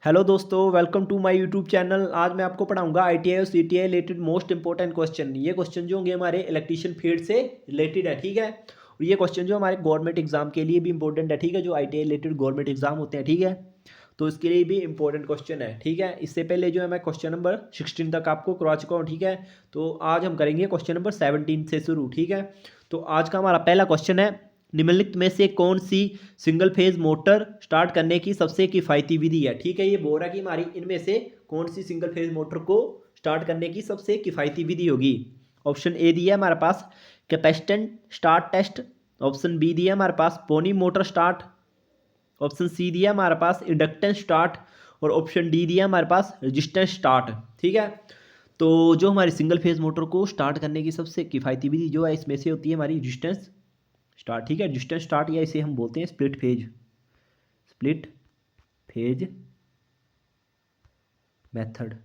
Hello दोस्तों, welcome to my YouTube channel. आज मैं आपको पढ़ाऊंगा आईटीआई और CTI related most important question. ये क्वेश्चन जो होंगे हमारे इलेक्ट्रीशियन फील्ड से रिलेटेड है, ठीक है। और ये क्वेश्चन जो हमारे गवर्नमेंट एग्जाम के लिए भी इंपॉर्टेंट है, ठीक है। जो आईटीआई रिलेटेड गवर्नमेंट एग्जाम होते हैं, ठीक है, तो इसके लिए भी इंपॉर्टेंट क्वेश्चन है, ठीक है। इससे पहले जो है मैं क्वेश्चन नंबर 16 तक आपको करवा चुका हूँ, ठीक है। तो आज हम करेंगे क्वेश्चन नंबर 17 से शुरू, ठीक है। तो आज का हमारा पहला क्वेश्चन है, निम्नलिखित में से कौन सी सिंगल फेज मोटर स्टार्ट करने की सबसे किफ़ायती विधि है, ठीक है। ये बोल रहा है कि हमारी इनमें से कौन सी सिंगल फेज मोटर को स्टार्ट करने की सबसे किफ़ायती विधि होगी। ऑप्शन ए दिया है हमारे पास capacitance start test, option B दिया हमारे पास pony motor start, option C दिया हमारे पास इंडक्टेंस स्टार्ट, और ऑप्शन डी दिया हमारे पास रेजिस्टेंस स्टार्ट, ठीक है। तो जो हमारी सिंगल फेज मोटर को स्टार्ट करने की सबसे किफ़ायती विधि जो है इसमें से होती है हमारी रेजिस्टेंस स्टार्ट, ठीक है। रेजिस्टेंस स्टार्ट या इसे हम बोलते हैं स्प्लिट फेज मेथड,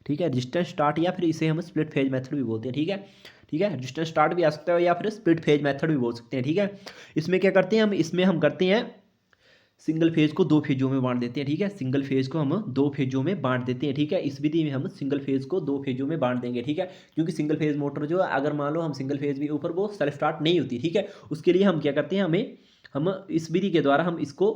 ठीक है। रेजिस्टेंस स्टार्ट या फिर इसे हम स्प्लिट फेज मेथड भी बोलते हैं, ठीक है। ठीक है, रेजिस्टेंस स्टार्ट भी आ सकता है या फिर स्प्लिट फेज मेथड भी बोल सकते हैं, ठीक है। इसमें क्या करते हैं हम, इसमें हम करते हैं सिंगल फेज को दो फेजों में बांट देते हैं, ठीक है। सिंगल फेज को हम दो फेजों में बांट देते हैं, ठीक है। इस विधि में हम सिंगल फेज को दो फेजों में बांट देंगे, ठीक है। क्योंकि सिंगल फेज मोटर जो है, अगर मान लो हम सिंगल फेज भी ऊपर वो सेल्फ स्टार्ट नहीं होती, ठीक है। उसके लिए हम क्या करते हैं, हम इस विधि के द्वारा हम इसको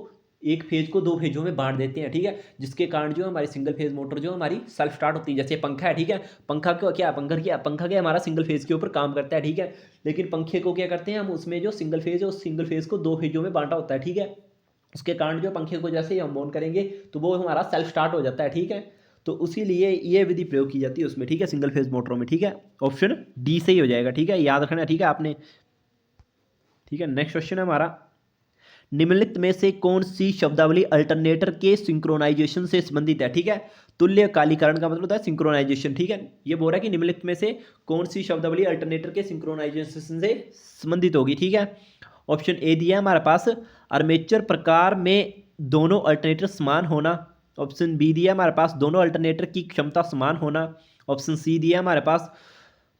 एक फेज को दो फेजों में बांट देते हैं, ठीक है। जिसके कारण जो हमारी सिंगल फेज मोटर जो हमारी सेल्फ स्टार्ट होती है, जैसे पंखा है, ठीक है। पंखा क्या हमारा सिंगल फेज के ऊपर काम करता है, ठीक है। लेकिन पंखे को क्या करते हैं हम, उसमें जो सिंगल फेज है उस सिंगल फेज को दो फेजों में बांटा होता है, ठीक है। उसके कारण जो पंखे को जैसे ही हम ऑन करेंगे तो वो हमारा सेल्फ स्टार्ट हो जाता है, ठीक है। तो उसी लिए ये विधि प्रयोग की जाती है उसमें, ठीक है, सिंगल फेज मोटरों में, ठीक है। ऑप्शन डी से ही हो जाएगा, ठीक है, याद रखना, ठीक है आपने। ठीक है, नेक्स्ट क्वेश्चन है हमारा, निम्नलिखित में से कौन सी शब्दावली अल्टरनेटर के सिंक्रोनाइजेशन से संबंधित है, ठीक है। तुल्यकालीकरण का मतलब होता है सिंक्रोनाइजेशन, ठीक है। ये बोल रहा है कि निम्नलिखित में से कौन सी शब्दावली अल्टरनेटर के सिंक्रोनाइजेशन से संबंधित होगी, ठीक है। ऑप्शन ए दिया है हमारे पास आर्मेचर प्रकार में दोनों अल्टरनेटर समान होना, ऑप्शन बी दिया हमारे पास दोनों अल्टरनेटर की क्षमता समान होना, ऑप्शन सी दिया हमारे पास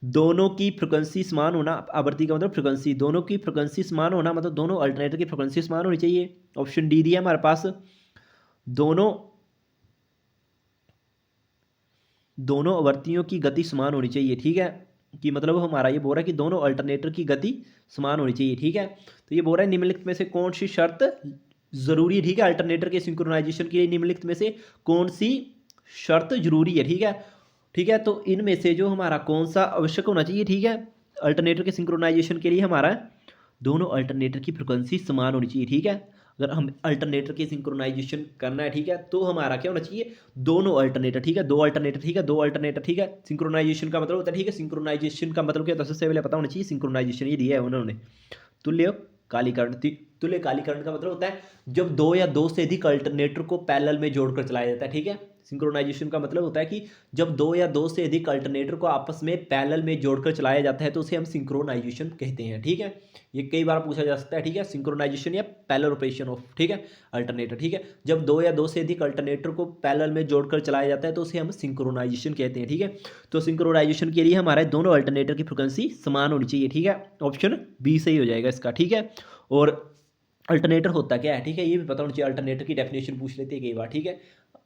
दोनों की फ्रिक्वेंसी समान होना, आवृत्ति का मतलब फ्रिक्वेंसी, दोनों की फ्रिक्वेंसी समान होना मतलब दोनों अल्टरनेटर की फ्रिक्वेंसी समान होनी चाहिए, ऑप्शन डी दिया हमारे पास दोनों दोनों आवृत्तियों की गति समान होनी चाहिए, ठीक है। कि मतलब हमारा ये बोल रहा है कि दोनों अल्टरनेटर की गति समान होनी चाहिए, ठीक है। तो ये बोल रहा है निम्नलिखित में से कौन सी शर्त जरूरी है, ठीक है, अल्टरनेटर के सिंक्रोनाइजेशन के लिए निम्नलिखित में से कौन सी शर्त जरूरी है, ठीक है। ठीक है, तो इनमें से जो हमारा कौन सा आवश्यक होना चाहिए, ठीक है, अल्टरनेटर के सिंक्रोनाइजेशन के लिए हमारा दोनों अल्टरनेटर की फ्रिक्वेंसी समान होनी चाहिए, ठीक है। अगर हम अल्टरनेटर की सिंक्रोनाइजेशन करना है, ठीक है, तो हमारा क्या होना चाहिए, दोनों अल्टरनेटर, ठीक है, दो अल्टरनेटर, ठीक है, दो अल्टरनेटर, ठीक है। सिंक्रोनाइजेशन का मतलब होता है, ठीक है, सिंक्रोनाइजेशन का मतलब क्या होता है, सबसे पहले पता होना चाहिए सिंक्रोनाइजेशन ये दिया है उन्होंने। तुल्य कालीकरण, तुल्य कालीकरण का मतलब होता है जब दो या दो से अधिक अल्टरनेटर को पैरेलल में जोड़कर चलाया जाता है, ठीक है। सिंक्रोनाइजेशन का मतलब होता है कि जब दो या दो से अधिक अल्टरनेटर को आपस में पैरेलल में जोड़कर चलाया जाता है तो उसे हम सिंक्रोनाइजेशन कहते हैं, ठीक है। ये कई बार पूछा जा सकता है, ठीक है, सिंक्रोनाइजेशन या पैरेलल ऑपरेशन ऑफ, ठीक है, अल्टरनेटर, ठीक है। जब दो या दो से अधिक अल्टरनेटर को पैरेलल में जोड़कर चलाया जाता है तो उसे हम सिंक्रोनाइजेशन कहते हैं, ठीक है। तो सिंक्रोनाइजेशन के लिए हमारे दोनों अल्टरनेटर की फ्रिक्वेंसी समान होनी चाहिए, ठीक है। ऑप्शन बी सही हो जाएगा इसका, ठीक है। और अल्टरनेटर होता क्या है, ठीक है, ये भी पता होना चाहिए। अल्टरनेटर की डेफिनेशन पूछ लेते हैं कई बार, ठीक है।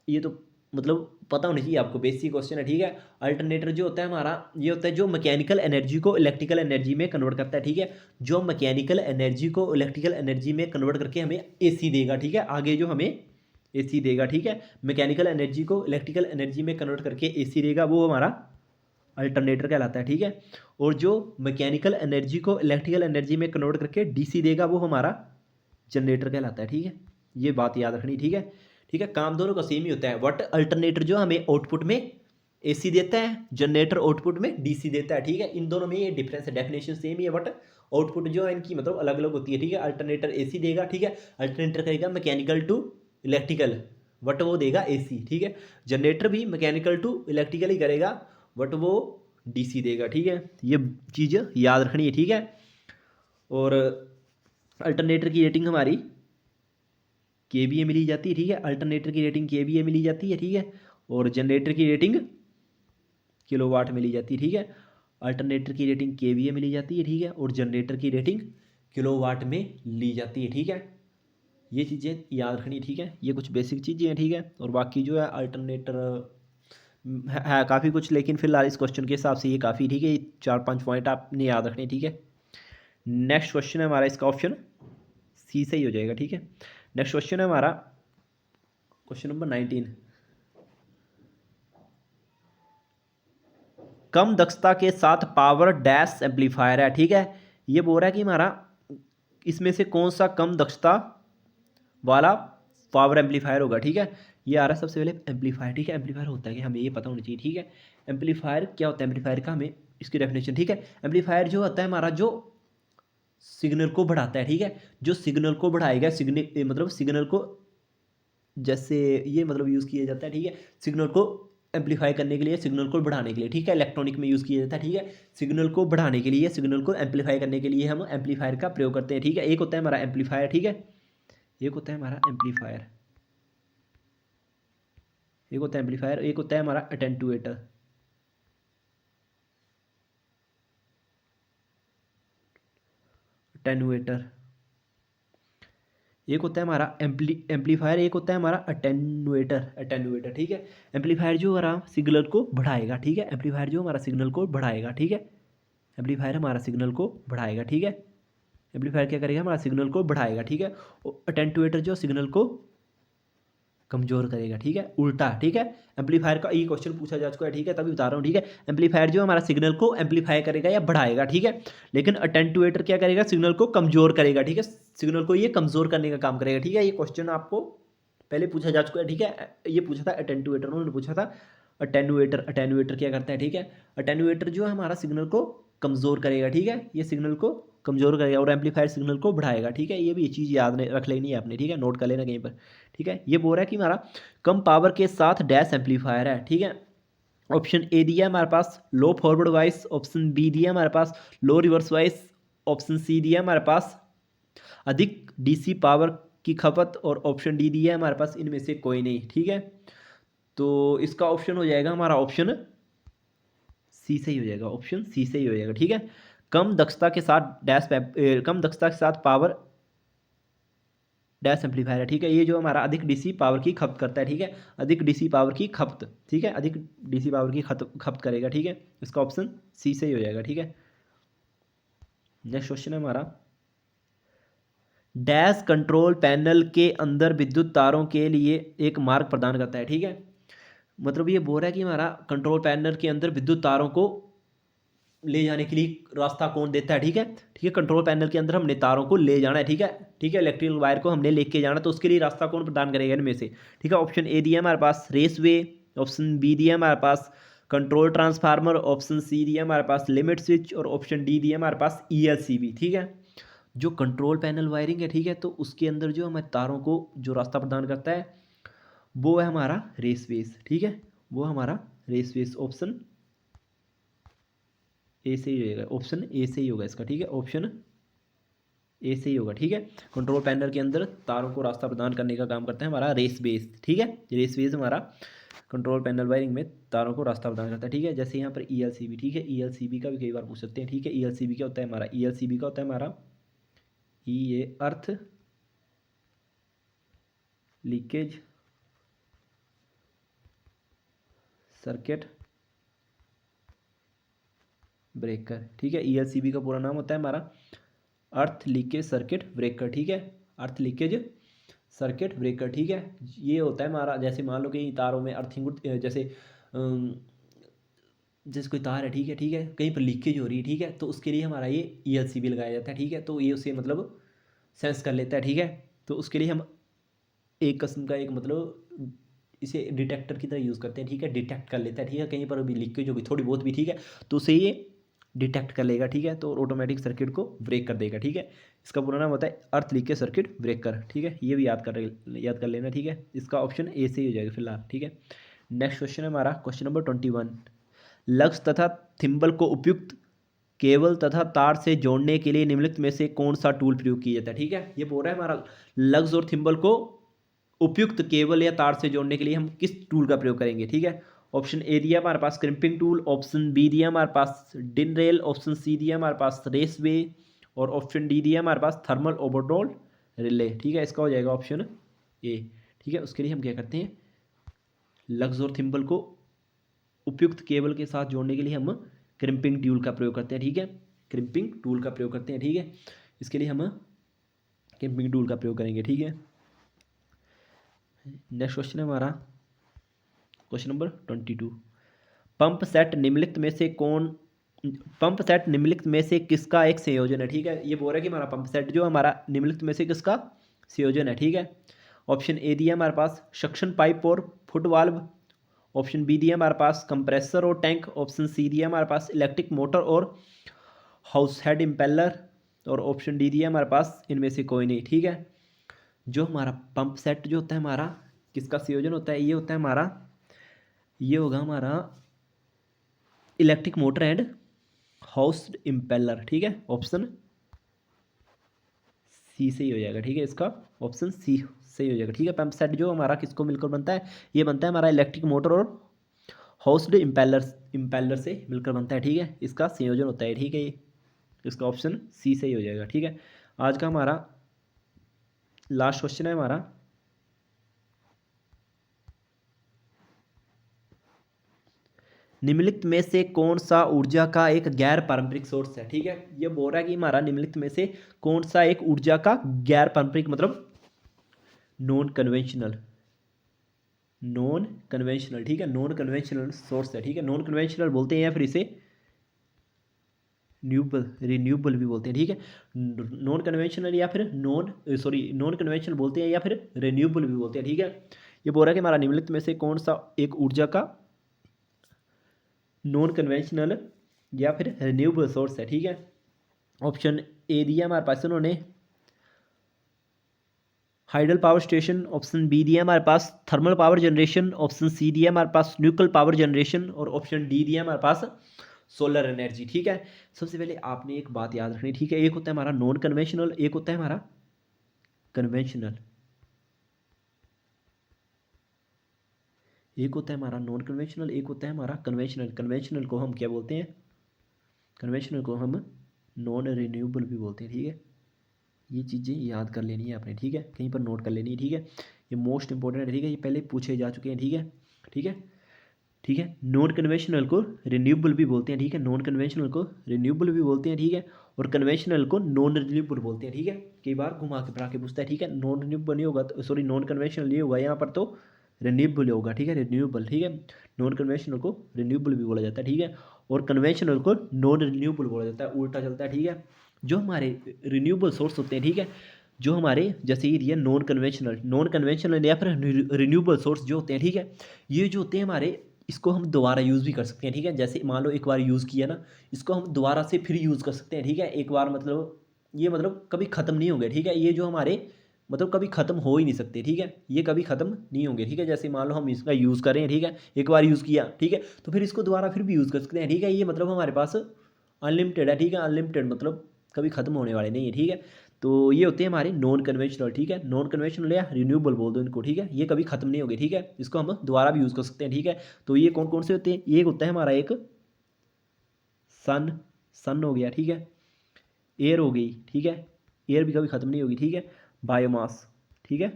ये तो मतलब पता होना चाहिए आपको, बेसिक क्वेश्चन है, ठीक है। अल्टरनेटर जो होता है हमारा, ये होता है जो मैकेनिकल एनर्जी को इलेक्ट्रिकल एनर्जी में कन्वर्ट करता है, ठीक है। जो मैकेनिकल एनर्जी को इलेक्ट्रिकल एनर्जी में कन्वर्ट करके हमें एसी देगा, ठीक है, आगे जो हमें एसी देगा, ठीक है। मैकेनिकल एनर्जी को इलेक्ट्रिकल एनर्जी में कन्वर्ट करके एसी देगा, वो हमारा अल्टरनेटर कहलाता है, ठीक है। और जो मैकेनिकल एनर्जी को इलेक्ट्रिकल एनर्जी में कन्वर्ट करके डीसी देगा वो हमारा जनरेटर कहलाता है, ठीक है। ये बात याद रखनी, ठीक है। ठीक है, काम दोनों का सेम ही होता है, बट अल्टरनेटर जो हमें आउटपुट में एसी देता है, जनरेटर आउटपुट में डीसी देता है, ठीक है। इन दोनों में ये डिफरेंस है, डेफिनेशन सेम ही है बट आउटपुट जो है इनकी मतलब अलग अलग होती है, ठीक है। अल्टरनेटर एसी देगा, ठीक है, अल्टरनेटर करेगा मैकेनिकल टू इलेक्ट्रिकल बट वो देगा एसी, ठीक है। जनरेटर भी मैकेनिकल टू इलेक्ट्रिकल ही करेगा बट वो डीसी देगा, ठीक है। ये चीज़ याद रखनी है, ठीक है। और अल्टरनेटर की रेटिंग हमारी केवीए मिली जाती है, ठीक है, अल्टरनेटर की रेटिंग केवीए मिली जाती है, ठीक है। और जनरेटर की रेटिंग किलोवाट मिली जाती है, ठीक है। अल्टरनेटर की रेटिंग केवीए मिली जाती है, ठीक है, और जनरेटर की रेटिंग किलोवाट में ली जाती है, ठीक है। ये चीज़ें याद रखनी, ठीक है। ये कुछ बेसिक चीज़ें हैं, ठीक है। और बाकी जो है अल्टरनेटर है काफ़ी कुछ, लेकिन फिलहाल इस क्वेश्चन के हिसाब से ये काफ़ी, ठीक है। ये 4-5 पॉइंट आपने याद रखने, ठीक है। नेक्स्ट क्वेश्चन है हमारा, इसका ऑप्शन सी से ही हो जाएगा, ठीक है। नेक्स्ट क्वेश्चन है हमारा क्वेश्चन नंबर 19। कम दक्षता के साथ पावर डैश एम्पलीफायर है, ठीक है। ये बोल रहा है कि हमारा इसमें से कौन सा कम दक्षता वाला पावर एम्पलीफायर होगा, ठीक है। ये आ रहा है सबसे पहले एम्पलीफायर, ठीक है। एम्पलीफायर होता है कि हमें ये पता होना चाहिए, ठीक है। एम्पलीफायर क्या होता है, एम्पलीफायर का हमें इसकी डेफिनेशन, ठीक है। एम्पलीफायर जो होता है हमारा, जो सिग्नल को बढ़ाता है, ठीक है। जो सिग्नल को बढ़ाएगा, सिग्नल मतलब सिग्नल को जैसे ये मतलब यूज़ किया जाता है, ठीक है। सिग्नल को एम्पलीफाई करने के लिए, सिग्नल को बढ़ाने के लिए, ठीक है। इलेक्ट्रॉनिक में यूज़ किया जाता है, ठीक है। सिग्नल को बढ़ाने के लिए, सिग्नल को एम्पलीफाई करने के लिए हम एम्पलीफायर का प्रयोग करते हैं, ठीक है। एक होता है हमारा एम्पलीफायर, ठीक है। एक होता है हमारा एम्पलीफायर, एक होता है एम्पलीफायर, एक होता है हमारा अटेंटुएटर। अटेनुएटर एक होता है हमारा एम्पलीफायर, एक होता है हमारा अटेनुएटर। अटेनुएटर, ठीक है। एम्पलीफायर जो हमारा सिग्नल को बढ़ाएगा, ठीक है। एम्पलीफायर जो हमारा सिग्नल को बढ़ाएगा, ठीक है। एम्पलीफायर हमारा सिग्नल को बढ़ाएगा, ठीक है। एम्पलीफायर क्या करेगा, हमारा सिग्नल को बढ़ाएगा, ठीक है। अटेंटुएटर जो सिग्नल को कमजोर करेगा, ठीक है, उल्टा, ठीक है। एम्पलीफायर का ये क्वेश्चन पूछा जा चुका है, ठीक है, तभी बता रहा हूँ, ठीक है। एम्पलीफायर जो हमारा सिग्नल को एम्पलीफाई करेगा या बढ़ाएगा, ठीक है। लेकिन अटेंटुएटर क्या करेगा, सिग्नल को कमजोर करेगा, ठीक है। सिग्नल को ये कमजोर करने का काम करेगा, ठीक है। ये क्वेश्चन आपको पहले पूछा जा चुका है, ठीक है। ये पूछा था अटेंटुएटर, उन्होंने पूछा था अटेनुएटर। अटेनुएटर क्या करता है, ठीक है। अटेनुएटर जो है हमारा सिग्नल को कमजोर करेगा, ठीक है। ये सिग्नल को कमजोर करेगा, और एम्पलीफायर सिग्नल को बढ़ाएगा, ठीक है। ये भी चीज़ याद रख लेनी है आपने, ठीक है, नोट कर लेना कहीं पर, ठीक है। ये बोल रहा है कि हमारा कम पावर के साथ डैश एम्पलीफायर है, ठीक है। ऑप्शन ए दिया है हमारे पास लो फॉरवर्ड वाइस, ऑप्शन बी दिया है हमारे पास लो रिवर्स वाइस, ऑप्शन सी दिया है हमारे पास अधिक डीसी पावर की खपत, और ऑप्शन डी दिया है हमारे पास इनमें से कोई नहीं, ठीक है। तो इसका ऑप्शन हो जाएगा हमारा ऑप्शन सी से ही हो जाएगा, ऑप्शन सी से ही हो जाएगा, ठीक है। कम दक्षता के साथ कम दक्षता के साथ पावर डैश एम्पलीफायर है, ठीक है। ये जो हमारा अधिक डीसी पावर की खपत करता है, ठीक है। अधिक डीसी पावर की खपत, ठीक है, अधिक डीसी पावर की खपत करेगा, ठीक है। इसका ऑप्शन सी से ही हो जाएगा, ठीक है। नेक्स्ट क्वेश्चन है हमारा, डैश कंट्रोल पैनल के अंदर विद्युत तारों के लिए एक मार्ग प्रदान करता है, ठीक है। मतलब ये बोल रहा है कि हमारा कंट्रोल पैनल के अंदर विद्युत तारों को ले जाने के लिए रास्ता कौन देता है, ठीक है। ठीक है, कंट्रोल पैनल के अंदर हमने तारों को ले जाना है, ठीक है। ठीक है, इलेक्ट्रिकल वायर को हमने लेके जाना, तो उसके लिए रास्ता कौन प्रदान करेगा इनमें से, ठीक है। ऑप्शन ए दिया हमारे पास रेस वे, ऑप्शन बी दिया हमारे पास कंट्रोल ट्रांसफार्मर, ऑप्शन सी दिया हमारे पास लिमिट स्विच, और ऑप्शन डी दिया हमारे पास ELCB, ठीक है। जो कंट्रोल पैनल वायरिंग है, ठीक है, तो उसके अंदर जो हमारे तारों को जो रास्ता प्रदान करता है वो है हमारा रेसवेस, ठीक है। वो हमारा रेसवेस, ऑप्शन ए से ही होगा, ऑप्शन ए से ही होगा इसका, ठीक है। ऑप्शन ए से ही होगा, ठीक है। कंट्रोल पैनल के अंदर तारों को रास्ता प्रदान करने का काम करता है हमारा रेस बेस, ठीक है। रेस बेस हमारा कंट्रोल पैनल वायरिंग में तारों को रास्ता प्रदान करता है, ठीक है। जैसे यहाँ पर ELCB, ठीक है। ELCB का भी कई बार पूछ सकते हैं, ठीक है। ELCB क्या होता है हमारा, ELCB का होता है हमारा ये अर्थ लीकेज सर्किट ब्रेकर, ठीक है। ELCB का पूरा नाम होता है हमारा अर्थ लीकेज सर्किट ब्रेकर, ठीक है। अर्थ लीकेज सर्किट ब्रेकर, ठीक है। ये होता है हमारा, जैसे मान लो कि तारों में अर्थिंग, जैसे जैसे कोई तार है, ठीक है, ठीक है, कहीं पर लीकेज हो रही है, ठीक है, तो उसके लिए हमारा ये ELCB लगाया जाता है, ठीक है। तो ये उसे मतलब सेंस कर लेता है, ठीक है। तो उसके लिए हम एक किस्म का एक मतलब इसे डिटेक्टर की तरह यूज़ करते हैं, ठीक है। डिटेक्ट कर लेता है, ठीक है, कहीं पर भी लीकेज होगी थोड़ी बहुत भी, ठीक है, तो उसे ये डिटेक्ट कर लेगा, ठीक है। तो ऑटोमेटिक सर्किट को ब्रेक कर देगा, ठीक है। इसका पूरा नाम होता है अर्थ लीकेज सर्किट ब्रेकर, ठीक है। ये भी याद कर लेना, ठीक है। इसका ऑप्शन ए से ही हो जाएगा फिलहाल, ठीक है। नेक्स्ट क्वेश्चन है हमारा क्वेश्चन नंबर 21। लग्स तथा थिम्बल को उपयुक्त केबल तथा तार से जोड़ने के लिए निम्नलिखित में से कौन सा टूल प्रयोग किया जाता है, ठीक है। ये बोल रहा है हमारा लग्स और थिम्बल को उपयुक्त केबल या तार से जोड़ने के लिए हम किस टूल का प्रयोग करेंगे, ठीक है। ऑप्शन ए दिया हमारे पास क्रिम्पिंग टूल, ऑप्शन बी दिया हमारे पास डिन रेल, ऑप्शन सी दिया हमारे पास रेस वे, और ऑप्शन डी दिया हमारे पास थर्मल ओवरलोड रिले, ठीक है, इसका हो जाएगा ऑप्शन ए। ठीक है, उसके लिए हम क्या करते हैं, लग्स और थिम्बल को उपयुक्त केबल के साथ जोड़ने के लिए हम क्रिम्पिंग टूल का प्रयोग करते हैं। ठीक है, क्रिम्पिंग टूल का प्रयोग करते हैं। ठीक है, इसके लिए हम क्रिम्पिंग टूल का प्रयोग करेंगे। ठीक है, नेक्स्ट क्वेश्चन है हमारा क्वेश्चन नंबर 22। पंप सेट निम्नलिखित में से कौन पंप सेट निम्नलिखित में से किसका एक संयोजन है। ठीक है, ये बोल रहा है कि हमारा पंप सेट जो हमारा निम्नलिखित में से किसका संयोजन है। ठीक है, ऑप्शन ए दिया हमारे पास सक्शन पाइप और फुट वाल्व, ऑप्शन बी दिया हमारे पास कंप्रेसर और टैंक, ऑप्शन सी दिया हमारे पास इलेक्ट्रिक मोटर और हाउस हेड इम्पेलर, और ऑप्शन डी दिया हमारे पास इनमें से कोई नहीं। ठीक है, जो हमारा पंप सेट जो होता है हमारा किसका संयोजन होता है, ये होता है हमारा, ये होगा हमारा electric motor and house impeller. ठीक है, ऑप्शन सी से ही हो जाएगा। ठीक है, इसका ऑप्शन सी सही हो जाएगा। ठीक है, पंप सेट जो हमारा किसको मिलकर बनता है, ये बनता है हमारा इलेक्ट्रिक मोटर और हाउस्ड इम्पेलर से मिलकर बनता है। ठीक है, इसका संयोजन होता है। ठीक है, ये इसका ऑप्शन सी से ही हो जाएगा। ठीक है, आज का हमारा लास्ट क्वेश्चन है हमारा, निम्नलिखित में से कौन सा ऊर्जा का एक गैर पारंपरिक सोर्स है। ठीक है, ये बोल रहा है कि हमारा निम्नलिखित में से कौन सा एक ऊर्जा का गैर पारंपरिक मतलब नॉन कन्वेंशनल, ठीक है, नॉन कन्वेंशनल सोर्स है। ठीक है, नॉन कन्वेंशनल बोलते हैं या फिर इसे रिन्यूएबल भी बोलते हैं। ठीक है, नॉन कन्वेंशनल या फिर नॉन कन्वेंशनल बोलते हैं या फिर रिन्यूएबल भी बोलते हैं। ठीक है, ये बोल रहा है कि हमारा निम्नलिखित में से कौन सा एक ऊर्जा का नॉन कन्वेंशनल या फिर रिन्यूएबल सोर्स है। ठीक है, ऑप्शन ए दिया हमारे पास उन्होंने hydel power station, option B दिया हमारे पास thermal power generation, option C दिया हमारे पास न्यूक्लियर पावर जनरेशन, और ऑप्शन डी दिया हमारे पास सोलर एनर्जी। ठीक है, सबसे पहले आपने एक बात याद रखनी। ठीक है, एक होता है हमारा नॉन कन्वेंशनल, एक होता है हमारा कन्वेंशनल, एक होता है हमारा नॉन कन्वेंशनल, एक होता है हमारा कन्वेंशनल। कन्वेंशनल को हम क्या बोलते हैं, कन्वेंशनल को हम नॉन रिन्यूएबल भी बोलते हैं। ठीक है, ये चीज़ें याद कर लेनी है आपने। ठीक है, कहीं पर नोट कर लेनी है। ठीक है, ये मोस्ट इंपॉर्टेंट है। ठीक है, ये पहले पूछे जा चुके हैं। ठीक है, ठीक है, ठीक है, नॉन कन्वेंशनल को रिन्यूएबल भी बोलते हैं। ठीक है, नॉन कन्वेंशनल को रिन्यूएबल भी बोलते हैं। ठीक है, और कन्वेंशनल को नॉन रिन्यूएबल बोलते हैं। ठीक है, कई बार घुमा के फिरा के पूछता है। ठीक है, नॉन रिन्यूएबल नहीं होगा तो सॉरी नॉन कन्वेंशनल नहीं होगा यहाँ पर, तो रिन्यूएबल होगा। ठीक है, रिन्यूएबल। ठीक है, नॉन कन्वेंशनल को रिन्यूएबल भी बोला जाता है। ठीक है, और कन्वेंशनल को नॉन रिन्यूएबल बोला जाता है, उल्टा चलता है। ठीक है, जो हमारे रिन्यूएबल सोर्स होते हैं, ठीक है, जो हमारे जैसे ये दिया नॉन कन्वेंशनल या फिर रिन्यूएबल सोर्स जो होते हैं, ठीक है, ये जो होते हैं हमारे, इसको हम दोबारा यूज़ भी कर सकते हैं। ठीक है, जैसे मान लो एक बार यूज़ किया ना, इसको हम दोबारा से फिर यूज़ कर सकते हैं। ठीक है, एक बार मतलब ये मतलब कभी ख़त्म नहीं होंगे। ठीक है, ये जो हमारे मतलब कभी ख़त्म हो ही नहीं सकते। ठीक है, ये कभी ख़त्म नहीं होंगे। ठीक है, जैसे मान लो हम इसका यूज़ करें, ठीक है, एक बार यूज़ किया, ठीक है, तो फिर इसको दोबारा फिर भी यूज़ कर सकते हैं। ठीक है, ये मतलब हमारे पास अनलिमिटेड है। ठीक है, अनलिमिटेड मतलब कभी ख़त्म होने वाले नहीं है। ठीक है, तो ये होते हैं हमारे नॉन कन्वेंशनल। ठीक है, नॉन कन्वेंशनल या रिन्यूएबल बोल दो इनको। ठीक है, ये कभी ख़त्म नहीं होंगे। ठीक है, इसको हम दोबारा भी यूज़ कर सकते हैं। ठीक है, तो ये कौन कौन से होते हैं, ये होता है हमारा एक सन हो गया। ठीक है, एयर हो गई। ठीक है, एयर भी कभी ख़त्म नहीं होगी। ठीक है, बायोमास। ठीक है,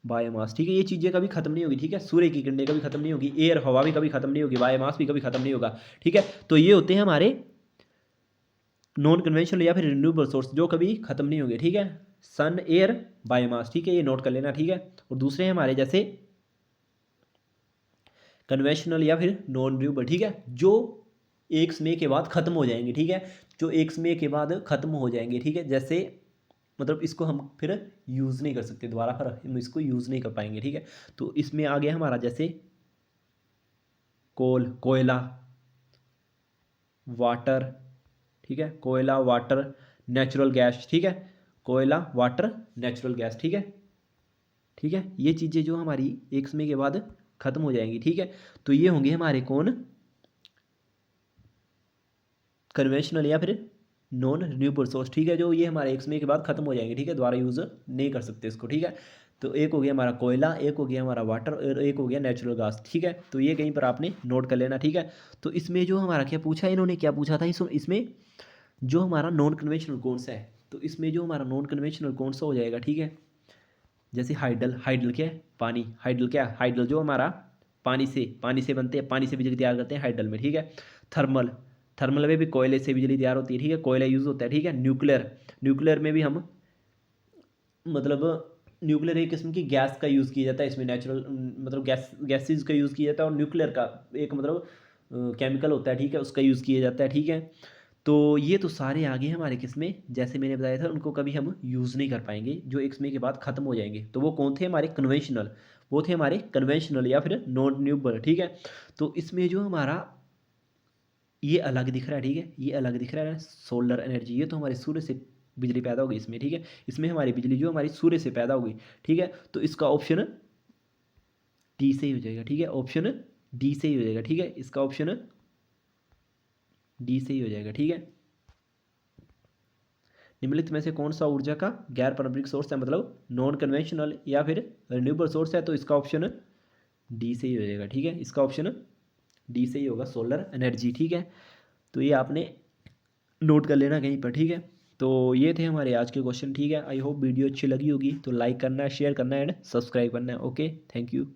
बायोमास। ठीक है, ये चीज़ें कभी ख़त्म नहीं होगी। ठीक है, सूर्य की किरणें कभी ख़त्म नहीं होगी, एयर हवा भी कभी ख़त्म नहीं होगी, बायोमास भी कभी ख़त्म नहीं होगा। ठीक है, तो ये होते हैं हमारे नॉन कन्वेंशनल या फिर रिन्यूएबल सोर्स जो कभी ख़त्म नहीं होंगे। ठीक है, सन, एयर, बायोमास। ठीक है, ये नोट कर लेना। ठीक है, और दूसरे हैं हमारे जैसे कन्वेंशनल या फिर नॉन रिन्यूएबल। ठीक है, जो एक समय के बाद ख़त्म हो जाएंगे। ठीक है, जो एक समय के बाद ख़त्म हो जाएंगे। ठीक है, जैसे मतलब इसको हम फिर यूज़ नहीं कर सकते दोबारा, फिर हम इसको यूज़ नहीं कर पाएंगे। ठीक है, तो इसमें आ गया हमारा जैसे कोयला, वाटर। ठीक है, कोयला, वाटर, नेचुरल गैस। ठीक है, कोयला, वाटर, नेचुरल गैस। ठीक है, ठीक है, ये चीज़ें जो हमारी एक समय के बाद ख़त्म हो जाएंगी। ठीक है, तो ये होंगे हमारे कौन, कन्वेंशनल या फिर नॉन रिन्यूएबल सोर्स। ठीक है, जो ये हमारे एक समय के बाद ख़त्म हो जाएंगे। ठीक है, दोबारा यूज़ नहीं कर सकते इसको। ठीक है, तो एक हो गया हमारा कोयला, एक हो गया हमारा वाटर, और एक हो गया नेचुरल गैस। ठीक है, तो ये कहीं पर आपने नोट कर लेना। ठीक है, तो इसमें जो हमारा क्या पूछा, इन्होंने क्या पूछा था, इसमें जो हमारा नॉन कन्वेंशनल कौन सा है, तो इसमें जो हमारा नॉन कन्वेंशनल कौन सा हो जाएगा, ठीक है। जैसे हाइडल, हाइडल क्या है, पानी, हाइडल क्या है, हाइडल जो हमारा पानी से बनते हैं, पानी से बिजली तैयार करते हैं हाइडल में, ठीक है। थर्मल, थर्मल में भी कोयले से बिजली तैयार होती है, ठीक है, कोयला यूज़ होता है, ठीक है। न्यूक्लियर, न्यूक्लियर में भी हम मतलब न्यूक्लियर एक किस्म की गैस का यूज़ किया जाता है इसमें, नेचुरल मतलब गैसेज का यूज़ किया जाता है, और न्यूक्लियर का एक मतलब केमिकल होता है, ठीक है, उसका यूज़ किया जाता है, ठीक है। तो ये तो सारे आगे हमारे किस्में, जैसे मैंने बताया था, उनको कभी हम यूज़ नहीं कर पाएंगे, जो एक समय के बाद ख़त्म हो जाएंगे। तो वो कौन थे हमारे कन्वेंशनल, वो थे हमारे कन्वेंशनल या फिर नॉन रिन्यूएबल, ठीक है। तो इसमें जो हमारा ये अलग दिख रहा है, ठीक है, ये अलग दिख रहा है सोलर एनर्जी, ये तो हमारे सूर्य से बिजली पैदा होगी इसमें, ठीक है। इसमें हमारी बिजली जो हमारी सूर्य से पैदा होगी, ठीक है। तो इसका ऑप्शन डी से ही हो जाएगा, ठीक है, ऑप्शन डी से ही हो जाएगा, ठीक है, इसका ऑप्शन डी से ही हो जाएगा, ठीक है। निम्नलिखित में से कौन सा ऊर्जा का गैर पारंपरिक सोर्स है, मतलब नॉन कन्वेंशनल या फिर रिन्यूएबल सोर्स है, तो इसका ऑप्शन डी से ही हो जाएगा, ठीक है, इसका ऑप्शन डी से ही होगा, सोलर एनर्जी, ठीक है। तो ये आपने नोट कर लेना कहीं पर, ठीक है। तो ये थे हमारे आज के क्वेश्चन, ठीक है। आई होप वीडियो अच्छी लगी होगी, तो लाइक करना है, शेयर करना है एंड सब्सक्राइब करना है। Okay, thank you.